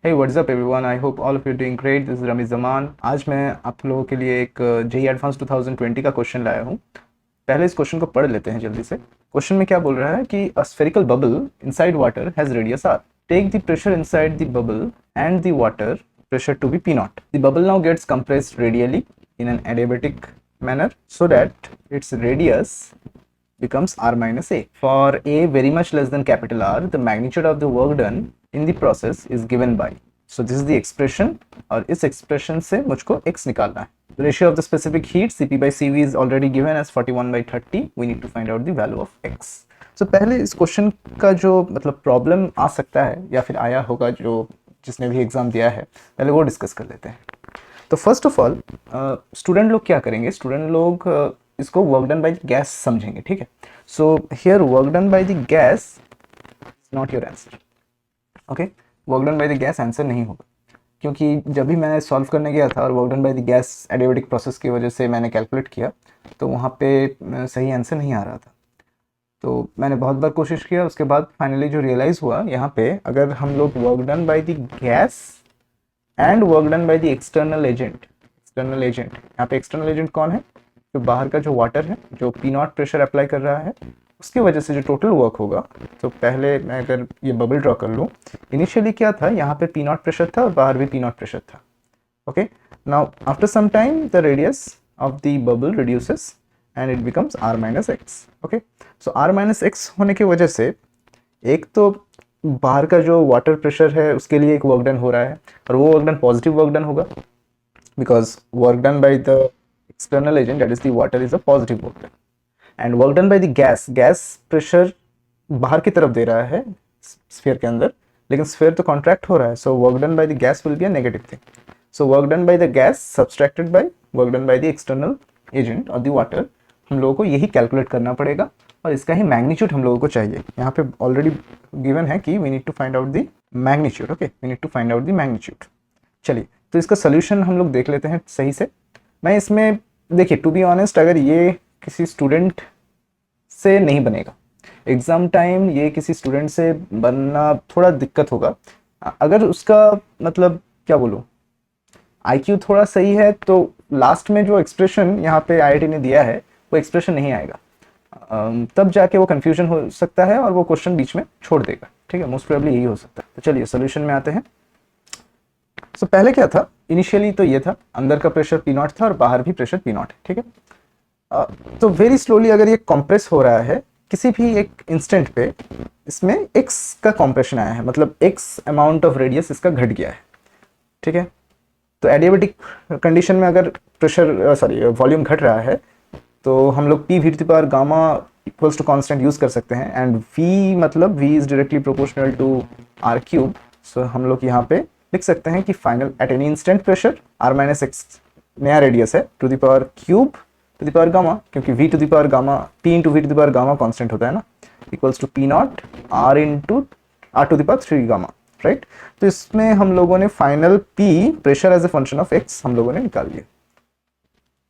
Hey, what's up everyone? I hope all of you are doing great. This is Ramiz Zaman. आज मैं आप लोगों के लिए एक जेईई एडवांस 2020 का क्वेश्चन लाया हूँ। पहले इस क्वेश्चन को पढ़ लेते हैं जल्दी से। क्वेश्चन में क्या बोल रहा है कि a spherical bubble inside water has radius r. Take the pressure inside the bubble and the water pressure to be P naught. The bubble now gets compressed radially in an adiabatic manner so that its radius becomes r minus a. For a very much less than capital R, the magnitude of the work done in the process is given by. So this is the expression और इस expression से मुझको x निकालना है. The ratio of the specific heat Cp by Cv is already given as 41 by 30. We need to find out the value of x. So पहले इस question का जो मतलब प्रॉब्लम आ सकता है या फिर आया होगा जो जिसने भी एग्जाम दिया है, पहले वो डिस्कस कर लेते हैं। तो फर्स्ट ऑफ ऑल स्टूडेंट लोग क्या करेंगे, स्टूडेंट लोग इसको work done by the gas समझेंगे, ठीक है। So here work done by the gas is not your answer, okay. Work done by the gas answer नहीं होगा, क्योंकि जब भी मैं सॉल्व करने गया था और work done by the gas adiabatic process की वजह से मैंने कैलकुलेट किया तो वहाँ पे सही आंसर नहीं आ रहा था। तो मैंने बहुत बार कोशिश किया, उसके बाद फाइनली जो रियलाइज़ हुआ यहाँ पे, अगर हम लोग work done by the gas and work done by the external agent, यहाँ पे एक्सटर्नल एजेंट कौन है, जो बाहर का जो वाटर है, जो पी नॉट प्रेशर अप्लाई कर रहा है, उसकी वजह से जो टोटल वर्क होगा। तो पहले मैं अगर ये बबल ड्रॉ कर लूँ, इनिशियली क्या था, यहाँ पे पी नॉट प्रेशर था और बाहर भी पी नॉट प्रेशर था, okay. Now after some time the radius of the bubble reduces and it becomes R minus X, okay. So R minus X होने की वजह से एक तो बाहर का जो वाटर प्रेशर है उसके लिए एक वर्क डन हो रहा है और वो work done positive work done होगा, because work done by the external agent that is the water is a positive work done, and work done by the gas pressure बाहर की तरफ दे रहा है स्फीयर के अंदर, लेकिन स्फीयर तो कॉन्ट्रैक्ट हो रहा है, so work done by the gas will be a negative thing. So work done by the gas subtracted by work done by the external agent और द वाटर, हम लोगों को यही कैलकुलेट करना पड़ेगा और इसका ही मैग्नीट्यूड हम लोगों को चाहिए। यहाँ पे ऑलरेडी गिवन है कि we need to find out the magnitude, okay, we need to find out the magnitude. चलिए, तो इसका सोल्यूशन हम लोग देख लेते हैं सही से। मैं इसमें देखिए, टू बी ऑनेस्ट, अगर ये किसी स्टूडेंट से नहीं बनेगा एग्ज़ाम टाइम, ये किसी स्टूडेंट से बनना थोड़ा दिक्कत होगा। अगर उसका मतलब क्या बोलूँ, आईक्यू थोड़ा सही है तो लास्ट में जो एक्सप्रेशन यहाँ पे आईआईटी ने दिया है वो एक्सप्रेशन नहीं आएगा, तब जाके वो कंफ्यूजन हो सकता है और वो क्वेश्चन बीच में छोड़ देगा, ठीक है। मोस्ट प्रोबेबली यही हो सकता है। तो चलिए सोल्यूशन में आते हैं। सो पहले क्या था, इनिशियली तो ये था, अंदर का प्रेशर पी नॉट था और बाहर भी प्रेशर पी नॉट है, ठीक है। तो वेरी स्लोली अगर ये कंप्रेस हो रहा है किसी भी एक इंस्टेंट पे, इसमें x का कंप्रेशन आया है, मतलब x अमाउंट ऑफ रेडियस इसका घट गया है, ठीक है। तो एडियाबेटिक कंडीशन में अगर प्रेशर वॉल्यूम घट रहा है तो हम लोग p V to the power gamma equals to constant use कर सकते हैं, एंड v मतलब v is directly proportional to r cube. So हम लोग यहाँ पे लिख सकते हैं कि final at any instant pressure r minus X नया रेडियस है to the power cube to the power gamma, क्योंकि v to the power gamma p into V to the power gamma constant होता है ना, equals to P naught r into r to the power 3 gamma, right. तो इसमें हम लोगों ने final p pressure as a function of x हम लोगों ने निकाल लिया,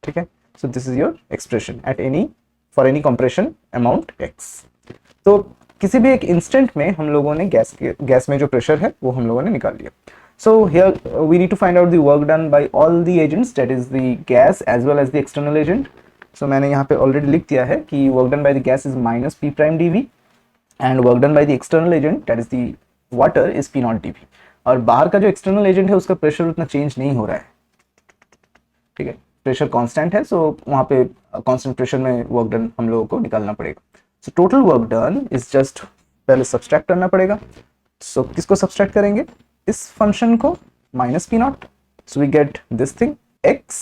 ठीक है। So this is your expression at any for any compression amount x। तो किसी भी एक इंस्टेंट में हम लोगों ने गैस में जो प्रेशर है वो हम लोगों ने निकाल लिया। So here we need to find out the work done by all the agents, that is the gas as well as the external agent. So मैंने यहाँ पे already लिख दिया है कि work done by the gas is minus p prime dv and work done by the external agent, that is the water, is p naught dv। और बाहर का जो external agent है उसका प्रेशर उतना चेंज नहीं हो रहा है, ठीक है, प्रेशर कांस्टेंट है। सो वहाँ पे कांस्टेंट प्रेशर में वर्क डन हम लोगों को निकालना पड़ेगा। So total work done is just, पहले सब्सट्रैक्ट करना पड़ेगा। सो किसको सब्सट्रैक्ट करेंगे, इस फंक्शन को, minus P naught. So we get this thing x,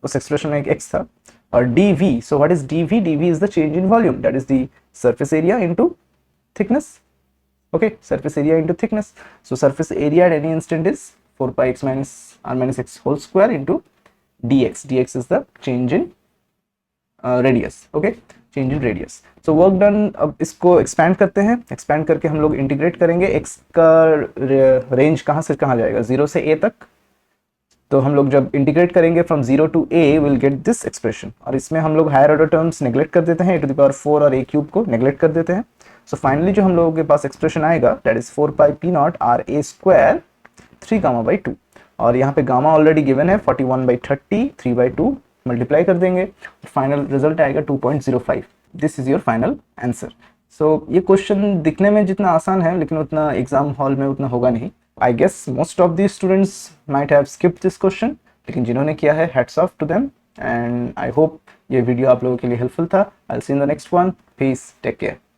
उस एक्सप्रेशन में एक x था, और dv। So what is dv, dv is the change in volume, that is the surface area into thickness, okay, surface area into thickness। So surface area at any instant is 4 pi x minus r minus x whole square into dx, dx is the change in radius, okay, change in radius। So work done, अब इसको expand करते हैं, expand करके हम लोग integrate करेंगे। x का range कहाँ से कहाँ जाएगा, 0 से a तक, तो हम लोग जब इंटीग्रेट करेंगे from 0 to a will get this expression, और इसमें हम लोग हायर ऑर्डर टर्म्स नेग्लेक्ट कर देते हैं, a टू द पावर 4 और a क्यूब को नेग्लेक्ट कर देते हैं। सो फाइनली जो हम लोगों के पास एक्सप्रेशन आएगा that is 4 pi p not r a square 3 gamma by 2, और यहाँ पे गामा ऑलरेडी गिवन है 41/30, 3/2 मल्टीप्लाई कर देंगे, फाइनल रिजल्ट आएगा 2.05। This is your final answer. So ये क्वेश्चन दिखने में जितना आसान है लेकिन उतना एग्जाम हॉल में उतना होगा नहीं। I guess most of the students might have skipped this question, लेकिन जिन्होंने किया है hats off to them, and I hope ये वीडियो आप लोगों के लिए हेल्पफुल था। I will see in the next one. Peace, take care.